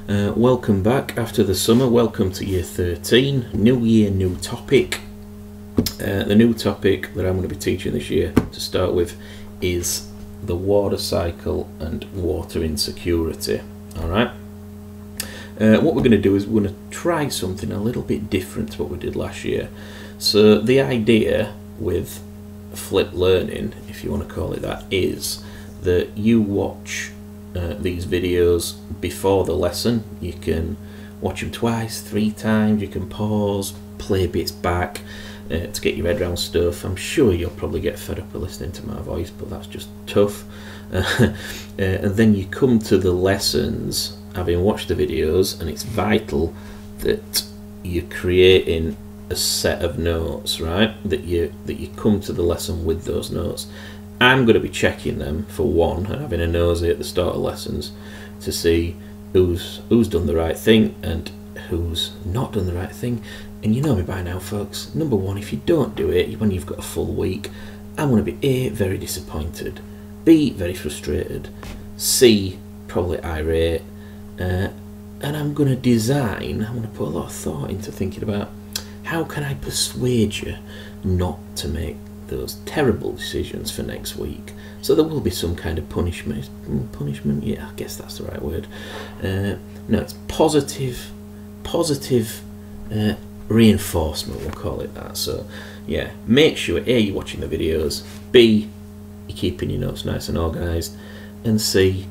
Welcome back after the summer. Welcome to year 13. New year, new topic. The new topic that I'm going to be teaching this year to start with is the water cycle and water insecurity. Alright? What we're going to do is we're going to try something a little bit different to what we did last year. So the idea with flipped learning, if you want to call it that, is that you watch these videos before the lesson. You can watch them twice, 3 times, you can pause, play bits back to get your head around stuff. I'm sure you'll probably get fed up with listening to my voice, but that's just tough. And then you come to the lessons having watched the videos, and it's vital that you're creating a set of notes, right? That you come to the lesson with those notes. I'm going to be checking them for one and having a nosy at the start of lessons to see who's done the right thing and who's not done the right thing. And you know me by now, folks. Number one, if you don't do it when you've got a full week, I'm going to be A, very disappointed, B, very frustrated, C, probably irate, and I'm going to put a lot of thought into thinking about how can I persuade you not to make those terrible decisions for next week. So there will be some kind of punishment, yeah, I guess that's the right word. No, it's positive reinforcement, we'll call it that. So yeah, make sure A, you're watching the videos, B, you're keeping your notes nice and organised, and C,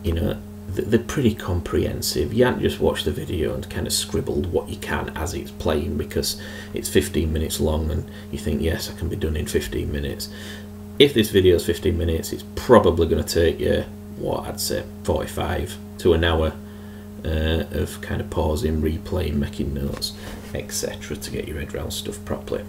you know, they're pretty comprehensive. You haven't just watched the video and kind of scribbled what you can as it's playing because it's 15 minutes long and you think, yes, I can be done in 15 minutes. If this video is 15 minutes, it's probably going to take you, what I'd say, 45 to an hour of kind of pausing, replaying, making notes, etc. to get your head around stuff properly.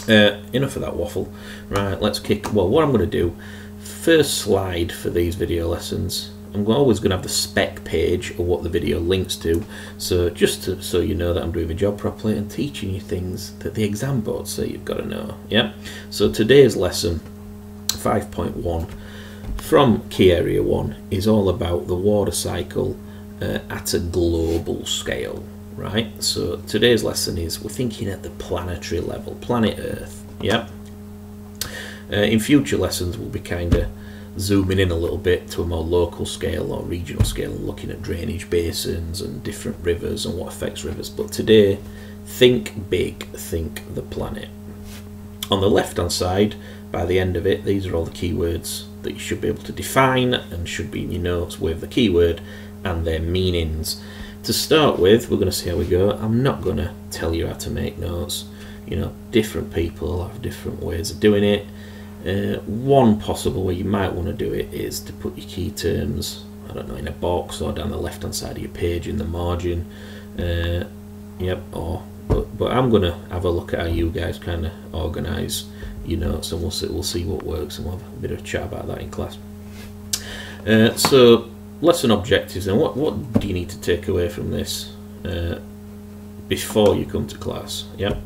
Enough of that waffle. Right, let's kick. Well, what I'm going to do, first slide for these video lessons, I'm always going to have the spec page of what the video links to, so so you know that I'm doing my job properly and teaching you things that the exam board say you've got to know. Yeah. So today's lesson 5.1 from Key Area 1 is all about the water cycle at a global scale, right? So today's lesson is we're thinking at the planetary level, planet Earth. Yeah. In future lessons we'll be kind of zooming in a little bit to a more local scale or regional scale and looking at drainage basins and different rivers and what affects rivers. But today, think big, think the planet. On the left hand side, by the end of it, these are all the keywords that you should be able to define and should be in your notes with the keyword and their meanings. To start with, we're going to see how we go. I'm not going to tell you how to make notes. You know, different people have different ways of doing it. One possible way you might want to do it is to put your key terms, I don't know, in a box or down the left hand side of your page in the margin. Yep. But I'm going to have a look at how you guys kind of organise your notes, and we'll see what works, and we'll have a bit of a chat about that in class. So lesson objectives, and what do you need to take away from this before you come to class? Yeah.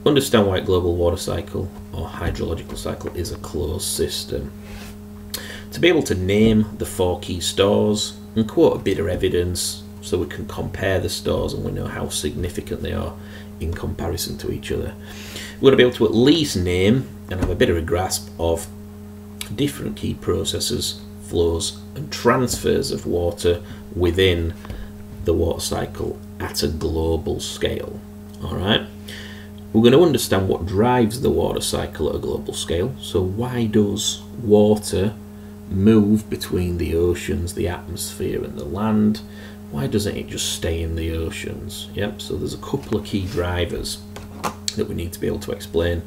Understand why a global water cycle or hydrological cycle is a closed system. To be able to name the 4 key stores and quote a bit of evidence so we can compare the stores and we know how significant they are in comparison to each other. We're going to be able to at least name and have a bit of a grasp of different key processes, flows and transfers of water within the water cycle at a global scale. Alright? We're going to understand what drives the water cycle at a global scale. So why does water move between the oceans, the atmosphere and the land? Why doesn't it just stay in the oceans? Yep, so there's a couple of key drivers that we need to be able to explain.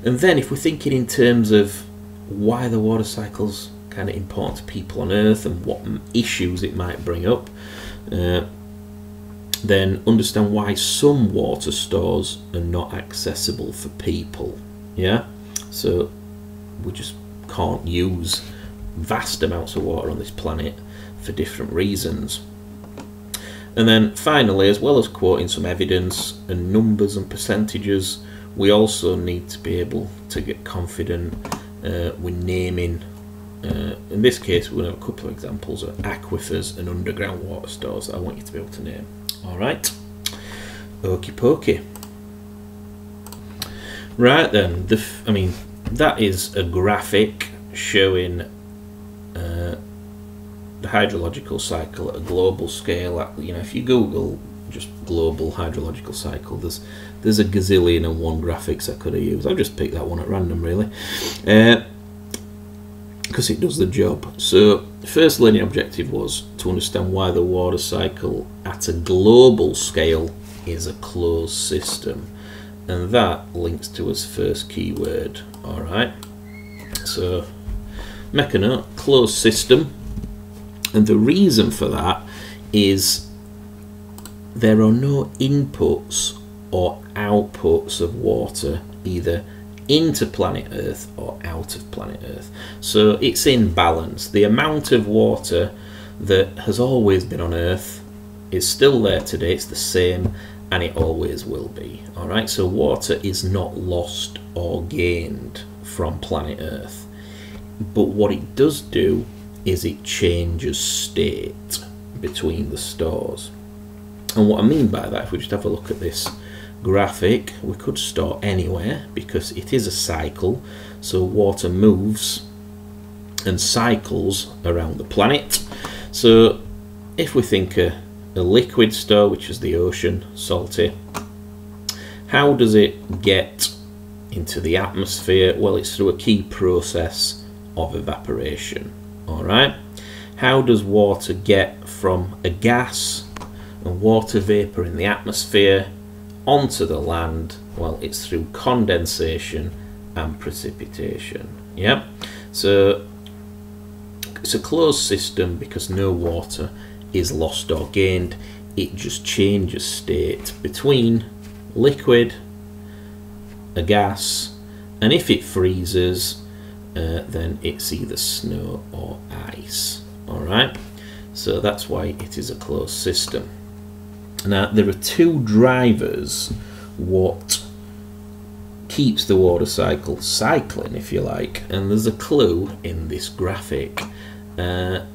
And then if we're thinking in terms of why the water cycle's kind of important to people on Earth and what issues it might bring up, then understand why some water stores are not accessible for people. Yeah, so we just can't use vast amounts of water on this planet for different reasons. And then finally, as well as quoting some evidence and numbers and percentages, we also need to be able to get confident with naming In this case, we're going to have a couple of examples of aquifers and underground water stores that I want you to be able to name. Alright, okie pokie. Right then, I mean, that is a graphic showing the hydrological cycle at a global scale. You know, if you Google just global hydrological cycle, there's a gazillion and one graphics I could have used. I've just picked that one at random, really, because it does the job. So the first learning objective was to understand why the water cycle at a global scale is a closed system, and that links to its first keyword. Alright, so make a note, closed system, and the reason for that is there are no inputs or outputs of water either into planet Earth or out of planet Earth. So it's in balance. The amount of water that has always been on Earth is still there today, it's the same, and it always will be. Alright, so water is not lost or gained from planet Earth. But what it does do is it changes state between the stores. And what I mean by that, if we just have a look at this graphic, we could store anywhere because it is a cycle, so water moves and cycles around the planet. So if we think a liquid store, which is the ocean, salty, how does it get into the atmosphere? Well, it's through a key process of evaporation. Alright, how does water get from a gas and water vapor in the atmosphere onto the land? Well, it's through condensation and precipitation. Yeah, so it's a closed system because no water is lost or gained. It just changes state between liquid, a gas, and if it freezes, then it's either snow or ice. Alright, so that's why it is a closed system. Now, there are two drivers what keeps the water cycle cycling, if you like, and there's a clue in this graphic, and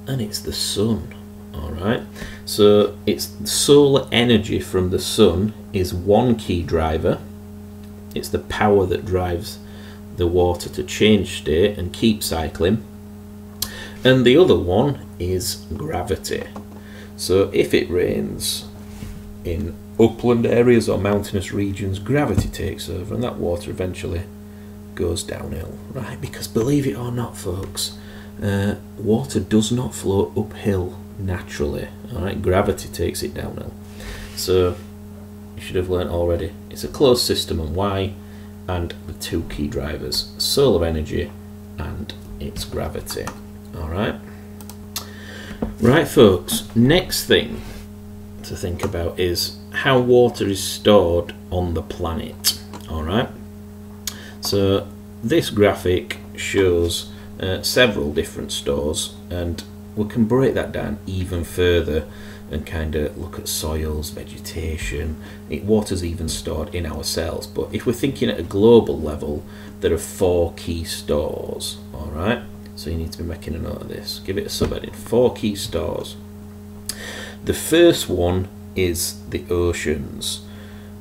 it's the sun. Alright, so it's solar energy from the sun is one key driver. It's the power that drives the water to change state and keep cycling, and the other one is gravity. So if it rains in upland areas or mountainous regions, gravity takes over and that water eventually goes downhill, right? Because believe it or not, folks, water does not flow uphill naturally. Alright, gravity takes it downhill. So you should have learnt already, it's a closed system, and why, and the two key drivers, solar energy and its gravity. Alright, right folks, next thing to think about is how water is stored on the planet. Alright, so this graphic shows several different stores, and we can break that down even further and kind of look at soils, vegetation. Water's even stored in our cells, but if we're thinking at a global level, there are 4 key stores. Alright, so you need to be making a note of this. Give it a subheading, 4 key stores. The first one is the oceans.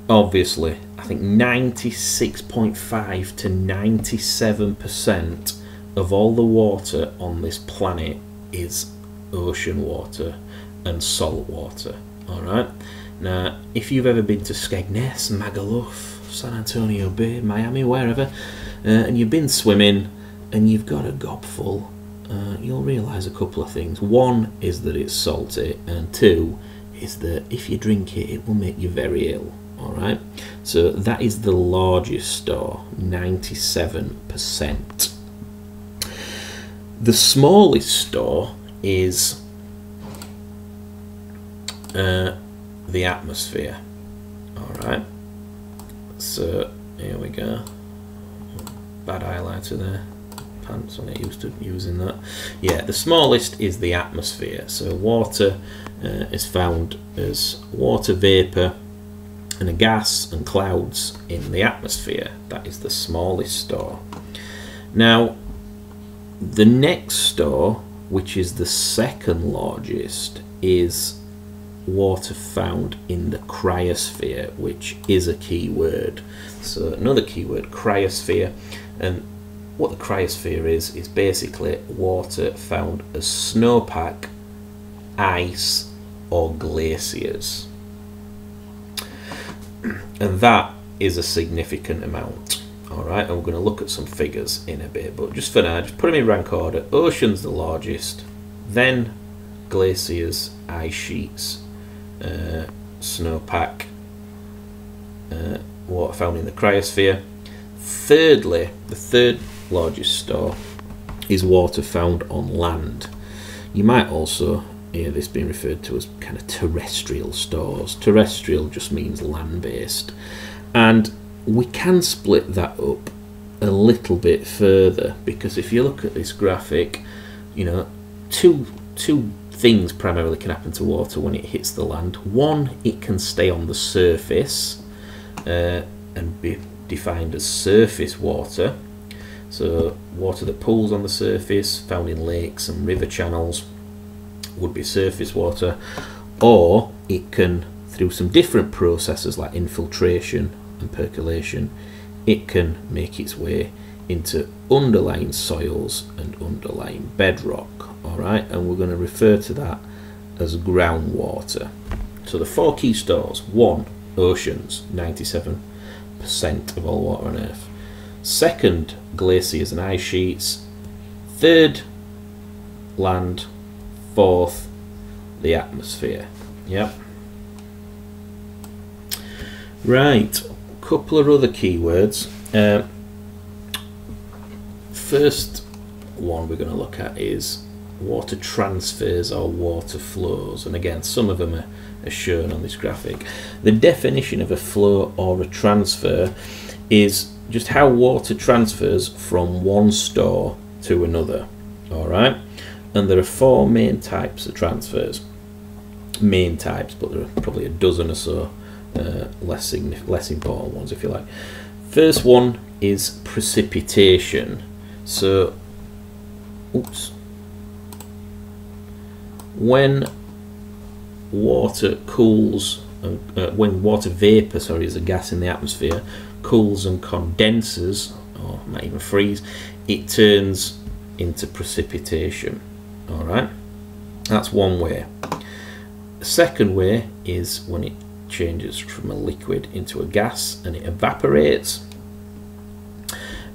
Obviously, I think 96.5 to 97% of all the water on this planet is ocean water and salt water. Alright, now if you've ever been to Skegness, Magaluf, San Antonio Bay, Miami, wherever, and you've been swimming and you've got a gob full, you'll realise a couple of things. One is that it's salty, and 2 is that if you drink it, it will make you very ill. Alright, so that is the largest store, 97%. The smallest store is the atmosphere. Alright, so here we go. Bad highlighter there, pants, I'm not used to using that. Yeah, the smallest is the atmosphere. So water is found as water vapour and a gas and clouds in the atmosphere. That is the smallest store. Now, The next store, which is the second largest, is water found in the cryosphere, which is a key word. So another key word, cryosphere. And what the cryosphere is basically water found as snowpack, ice or glaciers. And that is a significant amount. Alright, and we're going to look at some figures in a bit, but just for now, just put them in rank order. Ocean's the largest, then glaciers, ice sheets, snowpack, water found in the cryosphere. Thirdly, the third largest store is water found on land. You might also hear this being referred to as kind of terrestrial stores. Terrestrial just means land-based, and we can split that up a little bit further, because if you look at this graphic, you know, two things primarily can happen to water when it hits the land. One, it can stay on the surface and be defined as surface water. So water that pools on the surface, found in lakes and river channels, would be surface water. Or it can, through some different processes like infiltration and percolation, it can make its way into underlying soils and underlying bedrock. Alright, and we're going to refer to that as groundwater. So the four key stores: 1, oceans, 97% of all water on Earth. 2nd, glaciers and ice sheets. 3rd, land. 4th, the atmosphere. Yep. Right, a couple of other keywords. First one we're going to look at is water transfers or water flows, and again some of them are shown on this graphic. The definition of a flow or a transfer is just how water transfers from one store to another. Alright, and there are 4 main types of transfers. Main types, but there are probably a dozen or so less important ones, if you like. First one is precipitation. So, when water cools, when water vapour, is a gas in the atmosphere, cools and condenses, or might even freeze, it turns into precipitation. Alright, that's one way. The second way is when it changes from a liquid into a gas and it evaporates.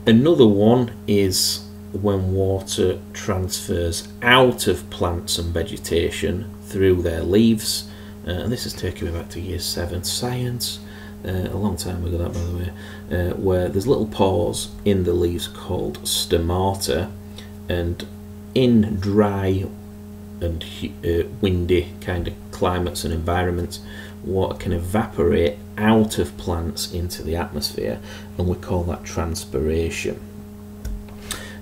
Another one is when water transfers out of plants and vegetation through their leaves, and this is taking me back to year 7 science, a long time ago that, by the way, where there's little pores in the leaves called stomata, and in dry and windy kind of climates and environments, water can evaporate out of plants into the atmosphere, and we call that transpiration.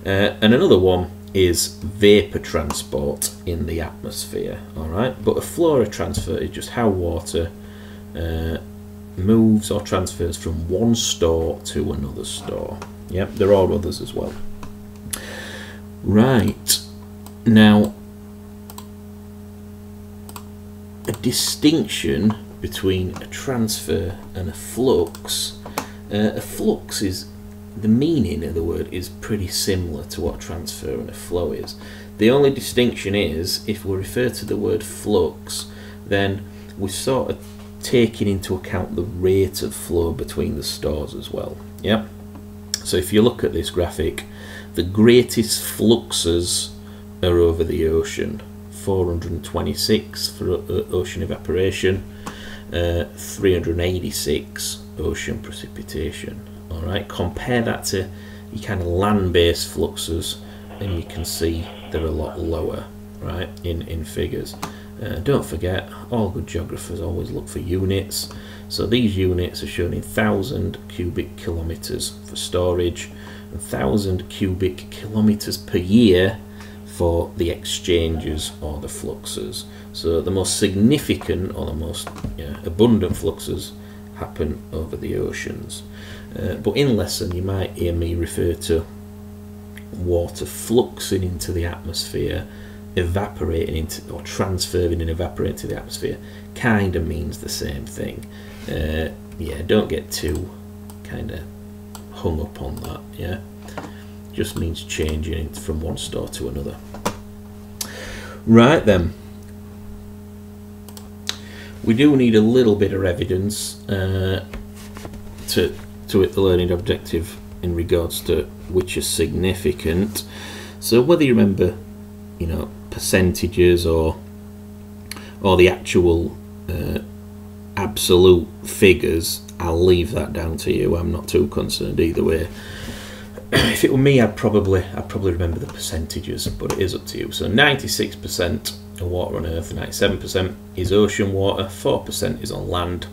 And another one is vapor transport in the atmosphere. Alright, but a flow or a transfer is just how water moves or transfers from one store to another store. Yep, there are others as well. Right, now a distinction between a transfer and a flux. A flux is, the meaning of the word is pretty similar to what transfer and a flow is. The only distinction is, if we refer to the word flux, then we're sort of taking into account the rate of flow between the stores as well. Yep. So if you look at this graphic, the greatest fluxes are over the ocean. 426 for ocean evaporation, 386 ocean precipitation. Alright, compare that to your kind of land-based fluxes and you can see they're a lot lower, right, in figures. Don't forget, all good geographers always look for units, so these units are shown in 1,000 cubic kilometres for storage and 1,000 cubic kilometres per year for the exchanges or the fluxes. So the most significant or the most abundant fluxes happen over the oceans. But in lesson you might hear me refer to water fluxing into the atmosphere, evaporating into, or transferring and evaporating to the atmosphere, kind of means the same thing. Yeah, don't get too kind of hung up on that. Yeah, just means changing it from one store to another. Right then, we do need a little bit of evidence to hit the learning objective in regards to which is significant. So whether you remember, you know, percentages or the actual absolute figures, I'll leave that down to you. I'm not too concerned either way. If it were me, I'd probably remember the percentages, but it is up to you. So 96% of water on Earth, 97% is ocean water, 4% is on land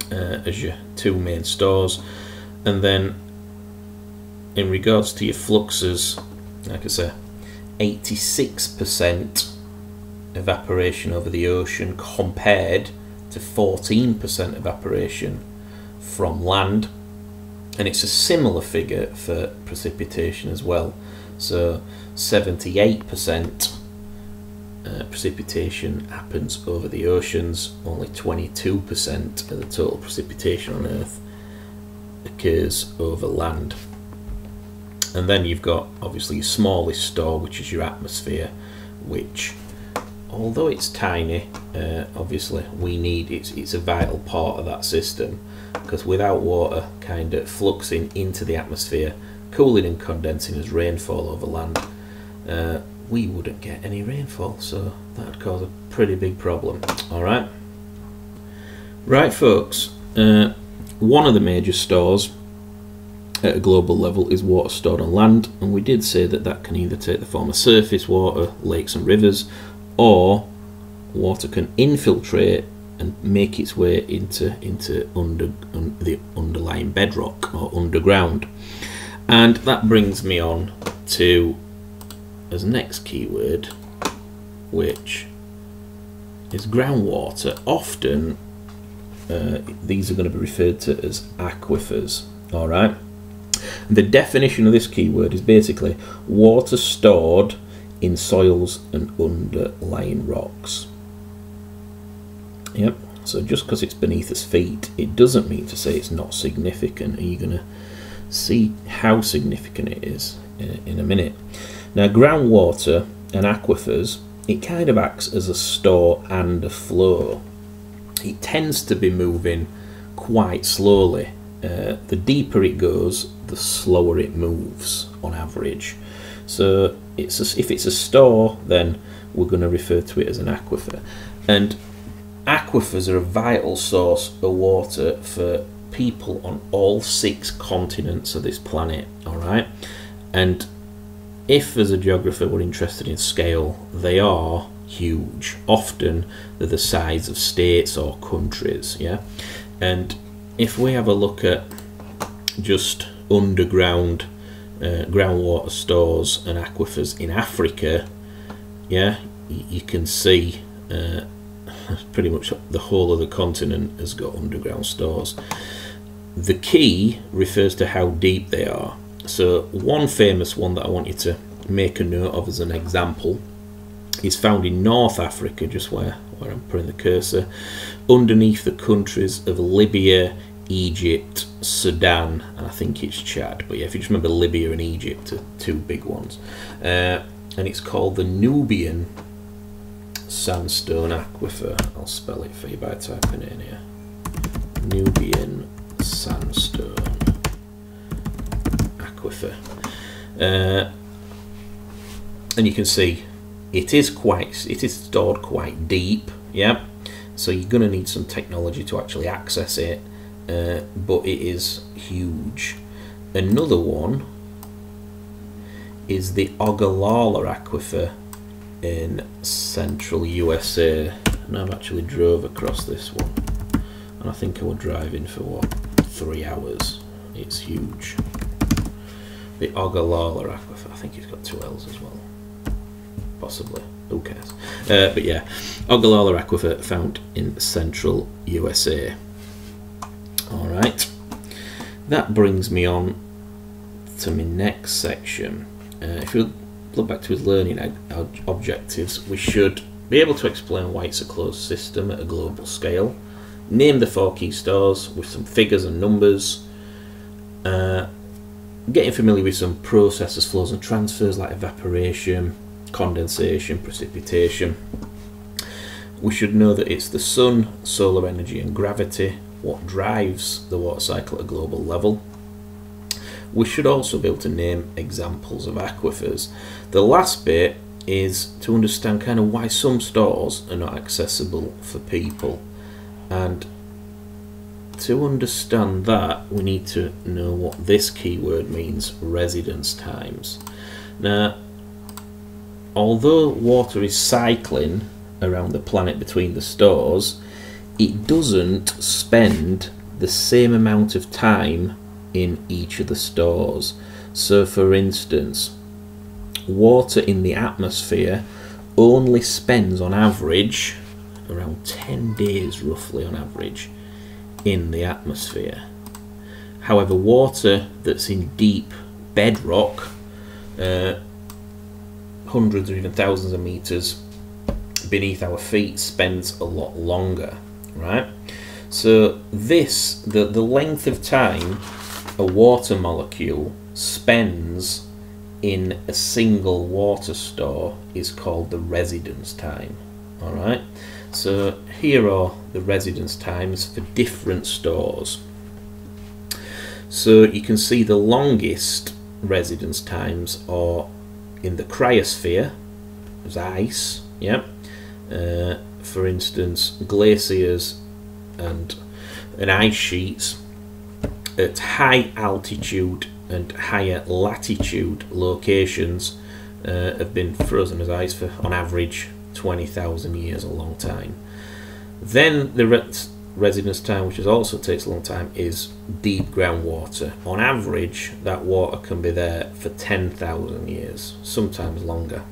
as your two main stores, and then in regards to your fluxes, like I say, 86% evaporation over the ocean compared to 14% evaporation from land. And it's a similar figure for precipitation as well. So 78% precipitation happens over the oceans, only 22% of the total precipitation on Earth occurs over land. And then you've got obviously your smallest store, which is your atmosphere, which, although it's tiny, obviously we need it's a vital part of that system, because without water kind of fluxing into the atmosphere, cooling and condensing as rainfall over land, we wouldn't get any rainfall, so that would cause a pretty big problem. Alright, right folks, one of the major stores at a global level is water stored on land, and we did say that that can either take the form of surface water, lakes and rivers, or water can infiltrate and make its way into the underlying bedrock or underground. And that brings me on to as next keyword, which is groundwater. Often these are going to be referred to as aquifers. All right. The definition of this keyword is basically water stored in soils and underlying rocks. Yep, so just because it's beneath us feet, it doesn't mean to say it's not significant. Are you going to see how significant it is in a minute? Now, groundwater and aquifers, it kind of acts as a store and a flow. It tends to be moving quite slowly. The deeper it goes, the slower it moves on average. So if it's a store, then we're going to refer to it as an aquifer. And aquifers are a vital source of water for people on all 6 continents of this planet. All right, and if as a geographer we're interested in scale, they are huge. Often they're the size of states or countries. Yeah, and if we have a look at just underground groundwater stores and aquifers in Africa, yeah, you can see pretty much the whole of the continent has got underground stores. The key refers to how deep they are. So one famous one that I want you to make a note of as an example is found in North Africa, just where I'm putting the cursor, underneath the countries of Libya, Egypt, Sudan, and I think it's Chad. But yeah, if you just remember, Libya and Egypt are 2 big ones. And it's called the Nubian Sandstone Aquifer. I'll spell it for you by typing it in here. Nubian Sandstone Aquifer. And you can see it is stored quite deep. Yeah, so you're going to need some technology to actually access it. But it is huge. Another one is the Ogallala Aquifer in central USA, and I've actually drove across this one, and I think I was driving for what, 3 hours. It's huge. The Ogallala Aquifer, I think it's got 2 L's as well, possibly, who cares. But yeah, Ogallala Aquifer found in central USA. Alright, that brings me on to my next section, if we look back to his learning objectives, we should be able to explain why it's a closed system at a global scale, name the 4 key stores with some figures and numbers, getting familiar with some processes, flows and transfers like evaporation, condensation, precipitation. We should know that it's the sun, solar energy and gravity what drives the water cycle at a global level. We should also be able to name examples of aquifers. The last bit is to understand kind of why some stores are not accessible for people, and to understand that we need to know what this keyword means, residence times. Now, although water is cycling around the planet between the stores, it doesn't spend the same amount of time in each of the stores. So for instance, water in the atmosphere only spends on average around 10 days roughly on average in the atmosphere. However, water that's in deep bedrock, hundreds or even thousands of meters beneath our feet, spends a lot longer, right? So this, the length of time a water molecule spends in a single water store is called the residence time. All right, so here are the residence times for different stores. So you can see the longest residence times are in the cryosphere, as ice, yeah. For instance, glaciers and ice sheets at high altitude and higher latitude locations have been frozen as ice for on average 20,000 years, a long time. Then the residence time, which also takes a long time, is deep groundwater. On average, that water can be there for 10,000 years, sometimes longer.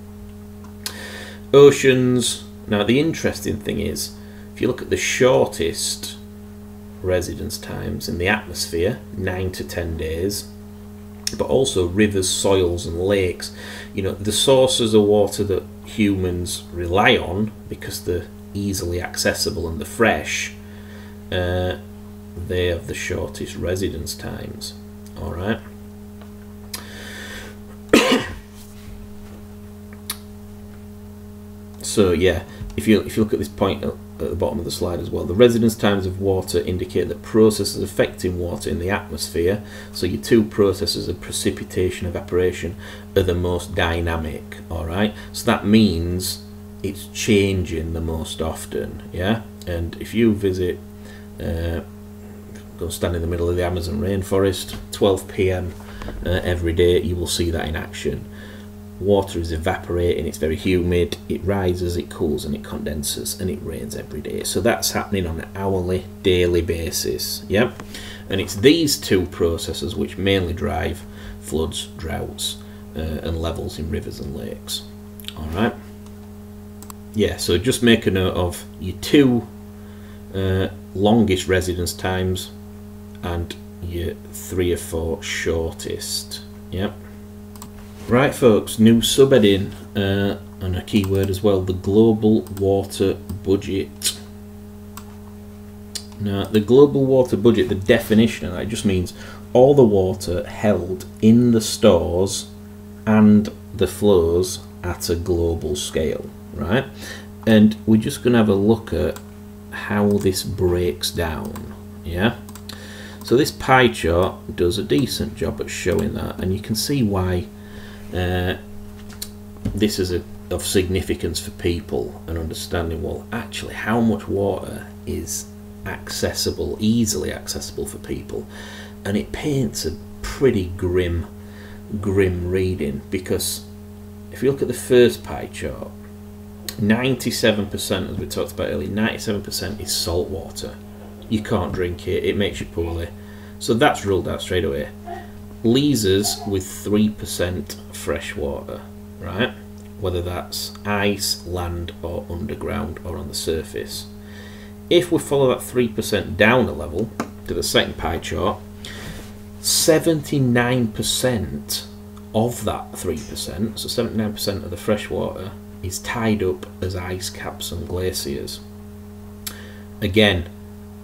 Oceans. Now the interesting thing is, if you look at the shortest residence times in the atmosphere, 9 to 10 days, but also rivers, soils and lakes, you know, the sources of water that humans rely on because they're easily accessible and they're fresh, they have the shortest residence times. All right. So yeah, if you look at this point at the bottom of the slide as well, the residence times of water indicate that processes affecting water in the atmosphere, so your two processes of precipitation and evaporation, are the most dynamic. All right, so that means it's changing the most often, yeah. And if you visit, go stand in the middle of the Amazon rainforest, 12 p.m. Every day, you will see that in action. Water is evaporating, it's very humid, it rises, it cools and it condenses, and it rains every day. So that's happening on an hourly, daily basis, yeah? And it's these two processes which mainly drive floods, droughts, and levels in rivers and lakes. All right? Yeah, so just make a note of your two longest residence times and your 3 or 4 shortest, yeah? Right folks, new subheading and a keyword as well, the global water budget. Now the global water budget, the definition of that just means all the water held in the stores and the flows at a global scale, right? And we're just going to have a look at how this breaks down, yeah? So this pie chart does a decent job at showing that, and you can see why this is of significance for people, and understanding, well, actually how much water is accessible, easily accessible for people. And it paints a pretty grim reading, because if you look at the first pie chart, 97%, as we talked about earlier, 97% is salt water. You can't drink it, it makes you poorly, so that's ruled out straight away. Leases with 3% fresh water, right? Whether that's ice, land or underground or on the surface. If we follow that 3% down a level to the second pie chart, 79% of that 3%, so 79% of the fresh water, is tied up as ice caps and glaciers. Again,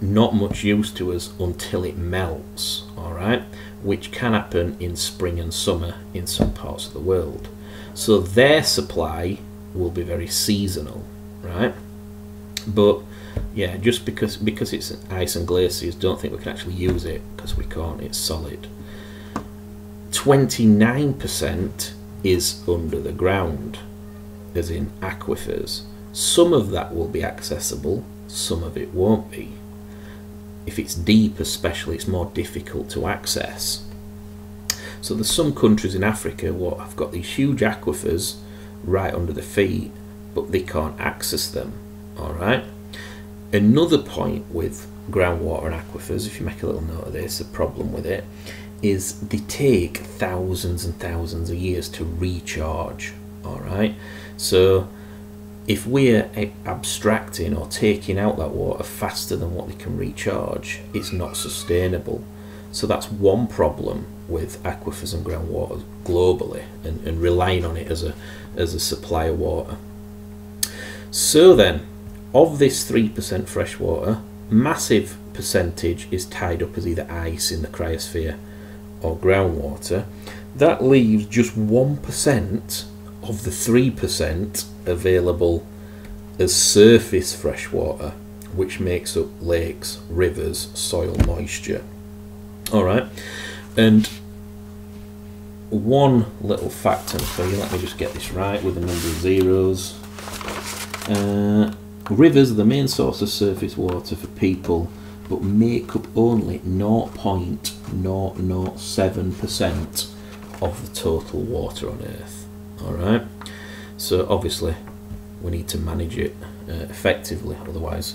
not much use to us until it melts, alright, which can happen in spring and summer in some parts of the world. So their supply will be very seasonal, right? But yeah, just because it's ice and glaciers, don't think we can actually use it, because we can't, it's solid. 29% is under the ground, as in aquifers. Some of that will be accessible, some of it won't be. If it's deep especially, it's more difficult to access. So there's some countries in Africa what have got these huge aquifers right under the feet, but they can't access them, alright? Another point with groundwater and aquifers, if you make a little note of this, the problem with it is they take thousands and thousands of years to recharge, alright? So if we're abstracting or taking out that water faster than what they can recharge, it's not sustainable. So that's one problem with aquifers and groundwater globally, and relying on it as a supply of water. So then, of this 3% fresh water, massive percentage is tied up as either ice in the cryosphere or groundwater. That leaves just 1% of the 3% available as surface fresh water, which makes up lakes, rivers, soil moisture. Alright, and one little fact for you, let me just get this right with a number of zeros. Rivers are the main source of surface water for people, but make up only 0.007% of the total water on Earth. Alright, so obviously we need to manage it effectively, otherwise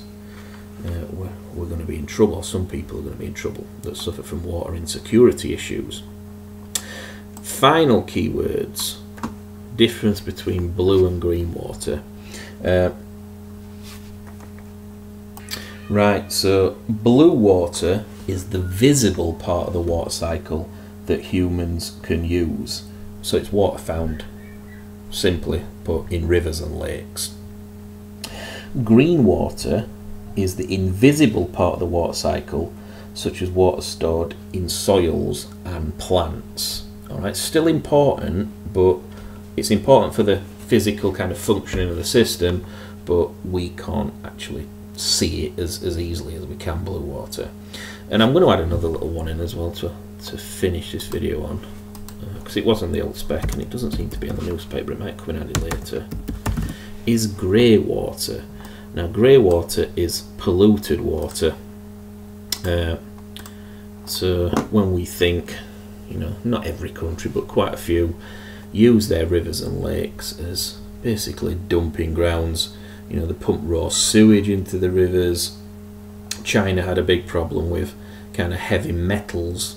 we're going to be in trouble. Some people are going to be in trouble that suffer from water insecurity issues. Final keywords: difference between blue and green water. Right, so blue water is the visible part of the water cycle that humans can use. So it's water found, simply put, in rivers and lakes. Green water is the invisible part of the water cycle, such as water stored in soils and plants. Alright, still important, but it's important for the physical kind of functioning of the system, but we can't actually see it as easily as we can blue water. And I'm going to add another little one in as well to finish this video on, because it was on the old spec and it doesn't seem to be on the newspaper, it might come in handy later, is grey water. Now grey water is polluted water. So when we think, you know, not every country but quite a few use their rivers and lakes as basically dumping grounds. You know, they pump raw sewage into the rivers. China had a big problem with kind of heavy metals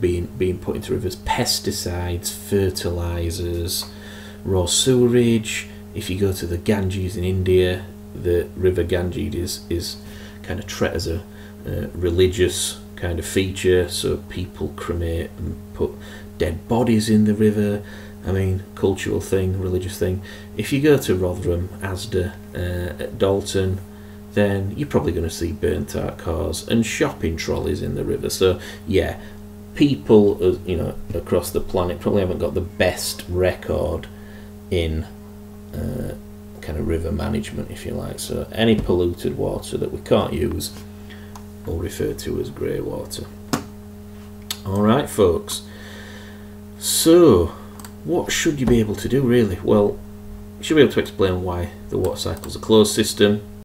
being put into rivers, pesticides, fertilizers, raw sewerage. If you go to the Ganges in India, the river Ganges is kind of treated as a religious kind of feature, so people cremate and put dead bodies in the river. I mean, cultural thing, religious thing. If you go to Rotherham, Asda, at Dalton, then you're probably going to see burnt out cars and shopping trolleys in the river. So yeah, people, you know, across the planet probably haven't got the best record in kind of river management, if you like. So any polluted water that we can't use we'll refer to as grey water. Alright folks, so what should you be able to do really? Well, you should be able to explain why the water cycle is a closed system,